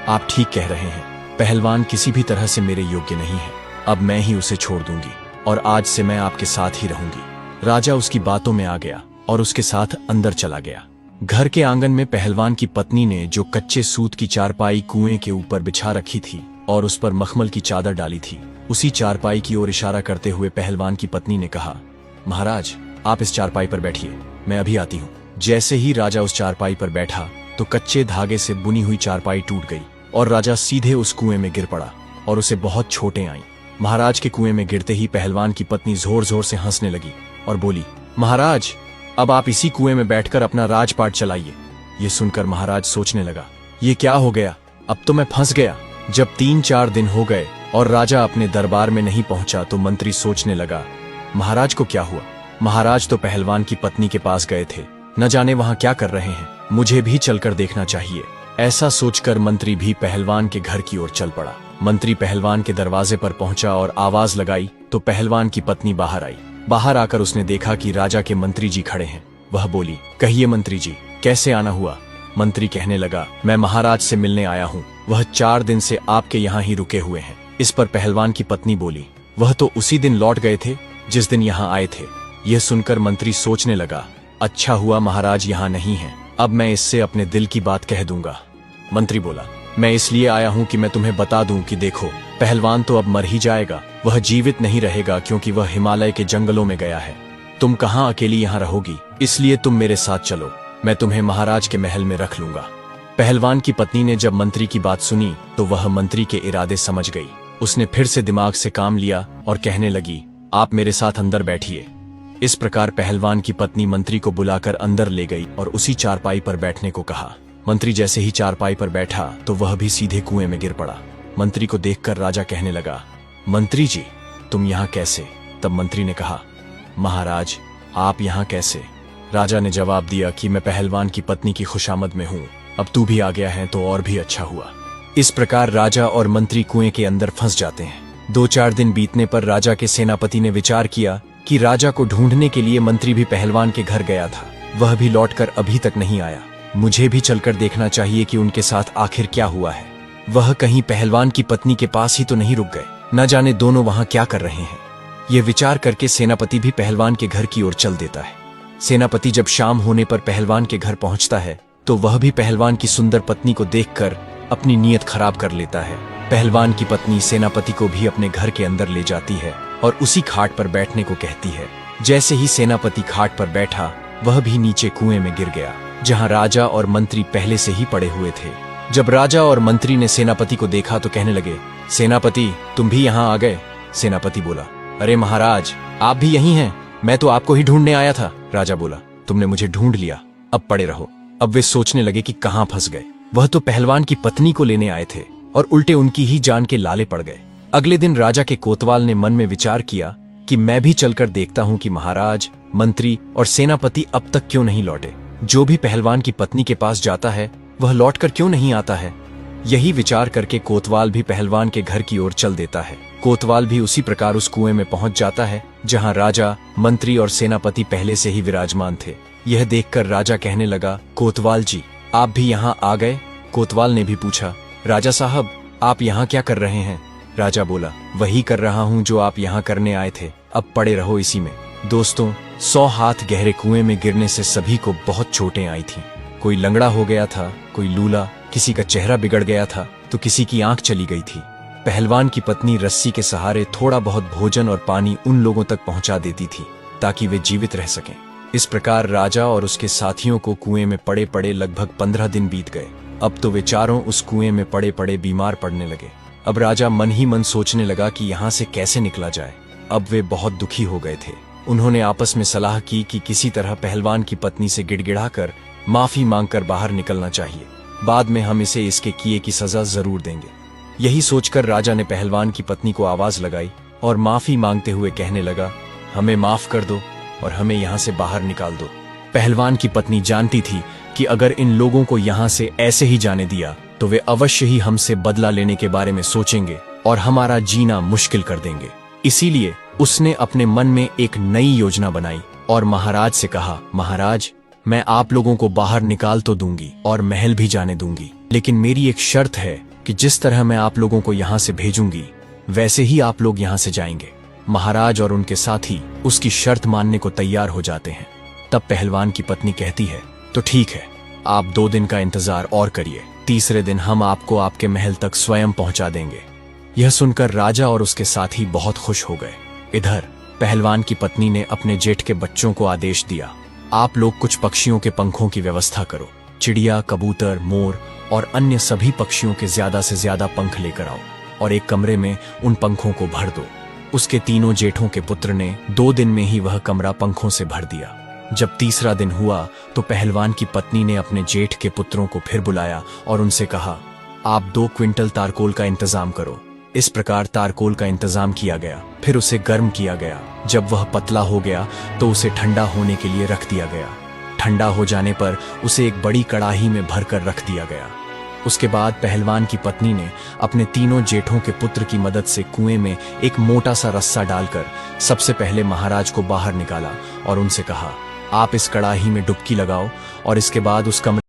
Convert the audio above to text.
आप ठीक कह रहे हैं, पहलवान किसी भी तरह से मेरे योग्य नहीं है। अब मैं ही उसे छोड़ दूंगी और आज से मैं आपके साथ ही रहूंगी। राजा उसकी बातों में आ गया और उसके साथ अंदर चला गया। घर के आंगन में पहलवान की पत्नी ने जो कच्चे सूत की चारपाई कुएं के ऊपर बिछा रखी थी और उस पर मखमल की चादर डाली थी, उसी चारपाई की ओर इशारा करते हुए पहलवान की पत्नी ने कहा, महाराज आप इस चारपाई पर बैठिए, मैं अभी आती हूँ। जैसे ही राजा उस चारपाई पर बैठा तो कच्चे धागे से बुनी हुई चारपाई टूट गई और राजा सीधे उस कुएं में गिर पड़ा और उसे बहुत चोटें आईं। महाराज के कुएं में गिरते ही पहलवान की पत्नी जोर जोर से हंसने लगी और बोली, महाराज अब आप इसी कुएं में बैठकर अपना राजपाट चलाइए। ये सुनकर महाराज सोचने लगा, ये क्या हो गया, अब तो मैं फंस गया। जब 3-4 दिन हो गए और राजा अपने दरबार में नहीं पहुंचा तो मंत्री सोचने लगा, महाराज को क्या हुआ। महाराज तो पहलवान की पत्नी के पास गए थे, न जाने वहां क्या कर रहे हैं, मुझे भी चलकर देखना चाहिए। ऐसा सोचकर मंत्री भी पहलवान के घर की ओर चल पड़ा। मंत्री पहलवान के दरवाजे पर पहुंचा और आवाज लगाई तो पहलवान की पत्नी बाहर आई। बाहर आकर उसने देखा कि राजा के मंत्री जी खड़े हैं। वह बोली, कहिए मंत्री जी, कैसे आना हुआ। मंत्री कहने लगा, मैं महाराज से मिलने आया हूँ, वह 4 दिन से आपके यहाँ ही रुके हुए हैं। इस पर पहलवान की पत्नी बोली, वह तो उसी दिन लौट गए थे जिस दिन यहाँ आए थे। यह सुनकर मंत्री सोचने लगा, अच्छा हुआ महाराज यहाँ नहीं है, अब मैं इससे अपने दिल की बात कह दूंगा। मंत्री बोला, मैं इसलिए आया हूँ कि मैं तुम्हें बता दूं कि देखो, पहलवान तो अब मर ही जाएगा, वह जीवित नहीं रहेगा क्योंकि वह हिमालय के जंगलों में गया है। तुम कहाँ अकेली यहाँ रहोगी, इसलिए तुम मेरे साथ चलो, मैं तुम्हें महाराज के महल में रख लूंगा। पहलवान की पत्नी ने जब मंत्री की बात सुनी तो वह मंत्री के इरादे समझ गई। उसने फिर से दिमाग से काम लिया और कहने लगी, आप मेरे साथ अंदर बैठिए। इस प्रकार पहलवान की पत्नी मंत्री को बुलाकर अंदर ले गई और उसी चारपाई पर बैठने को कहा। मंत्री जैसे ही चारपाई पर बैठा तो वह भी सीधे कुएं में गिर पड़ा। मंत्री को देखकर राजा कहने लगा, मंत्री जी तुम यहाँ कैसे। तब मंत्री ने कहा, महाराज आप यहाँ कैसे। राजा ने जवाब दिया कि मैं पहलवान की पत्नी की खुशामद में हूँ, अब तू भी आ गया है तो और भी अच्छा हुआ। इस प्रकार राजा और मंत्री कुएं के अंदर फंस जाते हैं। 2-4 दिन बीतने पर राजा के सेनापति ने विचार किया कि राजा को ढूंढने के लिए मंत्री भी पहलवान के घर गया था, वह भी लौटकर अभी तक नहीं आया। मुझे भी चलकर देखना चाहिए कि उनके साथ आखिर क्या हुआ है। वह कहीं पहलवान की पत्नी के पास ही तो नहीं रुक गए, न जाने दोनों वहां क्या कर रहे हैं। यह विचार करके सेनापति भी पहलवान के घर की ओर चल देता है। सेनापति जब शाम होने पर पहलवान के घर पहुंचता है तो वह भी पहलवान की सुंदर पत्नी को देखकर अपनी नीयत खराब कर लेता है। पहलवान की पत्नी सेनापति को भी अपने घर के अंदर ले जाती है और उसी खाट पर बैठने को कहती है। जैसे ही सेनापति खाट पर बैठा वह भी नीचे कुएं में गिर गया, जहां राजा और मंत्री पहले से ही पड़े हुए थे। जब राजा और मंत्री ने सेनापति को देखा तो कहने लगे, सेनापति तुम भी यहाँ आ गए। सेनापति बोला, अरे महाराज आप भी यहीं हैं, मैं तो आपको ही ढूंढने आया था। राजा बोला, तुमने मुझे ढूंढ लिया, अब पड़े रहो। अब वे सोचने लगे कि कहाँ फंस गए। वह तो पहलवान की पत्नी को लेने आए थे और उल्टे उनकी ही जान के लाले पड़ गए। अगले दिन राजा के कोतवाल ने मन में विचार किया कि मैं भी चलकर देखता हूँ कि महाराज, मंत्री और सेनापति अब तक क्यों नहीं लौटे। जो भी पहलवान की पत्नी के पास जाता है वह लौटकर क्यों नहीं आता है। यही विचार करके कोतवाल भी पहलवान के घर की ओर चल देता है। कोतवाल भी उसी प्रकार उस कुएं में पहुंच जाता है जहां राजा, मंत्री और सेनापति पहले से ही विराजमान थे। यह देखकर राजा कहने लगा, कोतवाल जी आप भी यहाँ आ गए। कोतवाल ने भी पूछा, राजा साहब आप यहाँ क्या कर रहे हैं। राजा बोला, वही कर रहा हूँ जो आप यहाँ करने आए थे, अब पड़े रहो इसी में। दोस्तों 100 हाथ गहरे कुएं में गिरने से सभी को बहुत चोटें आई थीं। कोई लंगड़ा हो गया था, कोई लूला, किसी का चेहरा बिगड़ गया था तो किसी की आंख चली गई थी। पहलवान की पत्नी रस्सी के सहारे थोड़ा बहुत भोजन और पानी उन लोगों तक पहुंचा देती थी ताकि वे जीवित रह सकें। इस प्रकार राजा और उसके साथियों को कुएं में पड़े पड़े लगभग 15 दिन बीत गए। अब तो वे चारों उस कुएं में पड़े पड़े बीमार पड़ने लगे। अब राजा मन ही मन सोचने लगा कि यहाँ से कैसे निकला जाए। अब वे बहुत दुखी हो गए थे। उन्होंने आपस में सलाह की कि किसी तरह पहलवान की पत्नी से गिड़गिड़ाकर माफी मांगकर बाहर निकलना चाहिए, बाद में हम इसे इसके किए की सजा जरूर देंगे। यही सोचकर राजा ने पहलवान की पत्नी को आवाज लगाई और माफी मांगते हुए कहने लगा, हमें माफ कर दो और हमें यहाँ से बाहर निकाल दो। पहलवान की पत्नी जानती थी कि अगर इन लोगों को यहाँ से ऐसे ही जाने दिया तो वे अवश्य ही हमसे बदला लेने के बारे में सोचेंगे और हमारा जीना मुश्किल कर देंगे। इसीलिए उसने अपने मन में एक नई योजना बनाई और महाराज से कहा, महाराज मैं आप लोगों को बाहर निकाल तो दूंगी और महल भी जाने दूंगी, लेकिन मेरी एक शर्त है कि जिस तरह मैं आप लोगों को यहां से भेजूंगी वैसे ही आप लोग यहां से जाएंगे। महाराज और उनके साथी उसकी शर्त मानने को तैयार हो जाते हैं। तब पहलवान की पत्नी कहती है, तो ठीक है, आप 2 दिन का इंतजार और करिए, तीसरे दिन हम आपको आपके महल तक स्वयं पहुंचा देंगे। यह सुनकर राजा और उसके साथी बहुत खुश हो गए। इधर पहलवान की पत्नी ने अपने जेठ के बच्चों को आदेश दिया, आप लोग कुछ पक्षियों के पंखों की व्यवस्था करो। चिड़िया, कबूतर, मोर और अन्य सभी पक्षियों के ज्यादा से ज्यादा पंख लेकर आओ और एक कमरे में उन पंखों को भर दो। उसके तीनों जेठों के पुत्र ने 2 दिन में ही वह कमरा पंखों से भर दिया। जब तीसरा दिन हुआ तो पहलवान की पत्नी ने अपने जेठ के पुत्रों को फिर बुलाया और उनसे कहा, आप 2 क्विंटल तारकोल का इंतजाम करो। इस प्रकार तारकोल का इंतजाम किया गया। फिर उसे गर्म किया गया। जब वह पतला हो गया तो उसे ठंडा होने के लिए रख दिया गया। ठंडा हो जाने पर उसे एक बड़ी कड़ाही में भरकर रख दिया गया। उसके बाद पहलवान की पत्नी ने अपने तीनों जेठों के पुत्र की मदद से कुएं में एक मोटा सा रस्सा डालकर सबसे पहले महाराज को बाहर निकाला और उनसे कहा, आप इस कड़ाही में डुबकी लगाओ और इसके बाद उस कमरे